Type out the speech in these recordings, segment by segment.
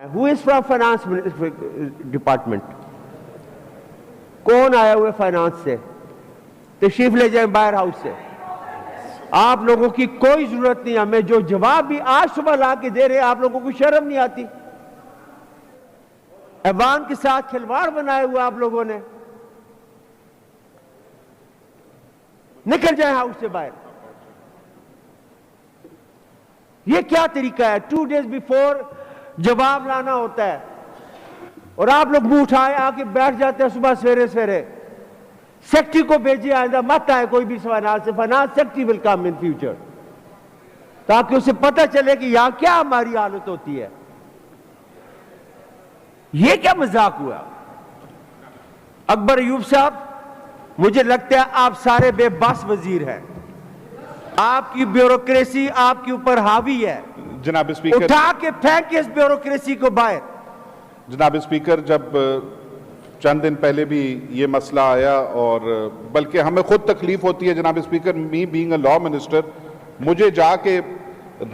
Who is from finance department? کون آیا ہوئے فائنانس سے؟ تشریف لے جائیں باہر ہاؤس سے. آپ لوگوں کی کوئی ضرورت نہیں. ہمیں جو جواب بھی آج صبح لا کے دے رہے ہیں آپ لوگوں کو شرم نہیں آتی؟ ایوان کے ساتھ کھلواڑ بنائے ہوئے آپ لوگوں نے. نکل جائیں ہاؤس سے باہر. یہ کیا طریقہ ہے؟ 2 days before جواب لانا ہوتا ہے اور آپ لوگ منہ اٹھائے آ کے بیٹھ جاتے ہیں صبح سویرے سویرے. سیکٹری کو بھیجیے آئندہ مت آئے کوئی بھی فائنانس سے. Finance secretary will come in future تاکہ اسے پتہ چلے کہ یہاں کیا ہماری حالت ہوتی ہے. یہ کیا مذاق ہوا؟ اکبر ایوب صاحب مجھے لگتا ہے آپ سارے بے بس وزیر ہیں. آپ کی بیوروکریسی آپ کے اوپر حاوی ہے. جناب اسپیکر اٹھا کے پھینک اس بیوروکریسی کو باہر. جناب اسپیکر جب چند دن پہلے بھی یہ مسئلہ آیا اور بلکہ ہمیں خود تکلیف ہوتی ہے جناب speaker, me being a law minister, مجھے جا کے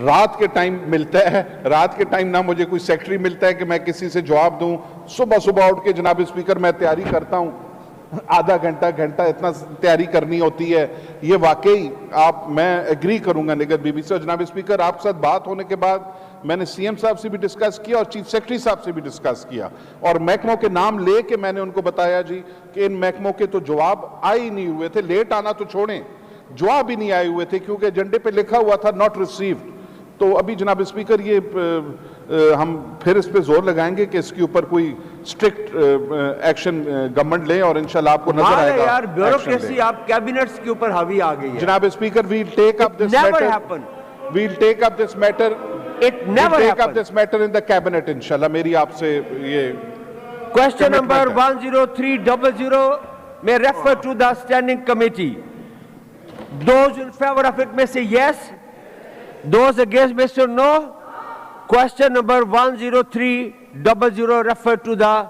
رات کے ٹائم ملتا ہے, رات کے ٹائم نہ مجھے کوئی سیکٹری ملتا ہے کہ میں کسی سے جواب دوں. صبح اٹھ کے جناب اسپیکر میں تیاری کرتا ہوں, آدھا گھنٹہ اتنا تیاری کرنی ہوتی ہے. یہ واقعی میں ایگری کروں گا نگر بی بی سے. اور جناب اسپیکر آپ کے ساتھ بات ہونے کے بعد میں نے سی ایم صاحب سے بھی ڈسکس کیا اور چیف سیکرٹری صاحب سے بھی ڈسکس کیا اور محکموں کے نام لے کے میں نے ان کو بتایا جی کہ ان محکموں کے تو جواب آئے ہی نہیں ہوئے تھے. لیٹ آنا تو چھوڑیں, جواب ہی نہیں آئے ہوئے تھے کیونکہ ایجنڈے پہ لکھا ہوا تھا ناٹ ریسیوڈ. تو ابھی جناب اسپیکر یہ ہم پھر اس پہ زور لگائیں گے کہ اس کے اوپر کوئی سٹرکٹ ایکشن گورنمنٹ لے اور انشاءاللہ آپ کو نظر آئے گا. یار بیوروکریسی آپ کیبنٹس کے اوپر حاوی آ گئی ہے. جناب speaker we'll take up this matter in the cabinet انشاءاللہ. میری آپ سے یہ Question number 10300 may refer to the standing committee. Those in favor of it may say yes. Those against may say no. Question number 10300 refer to the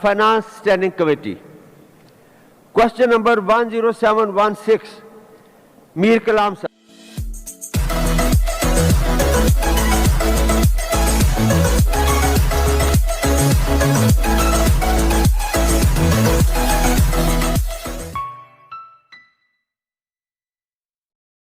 Finance Standing Committee. Question number 10716 Mir Kalam sir.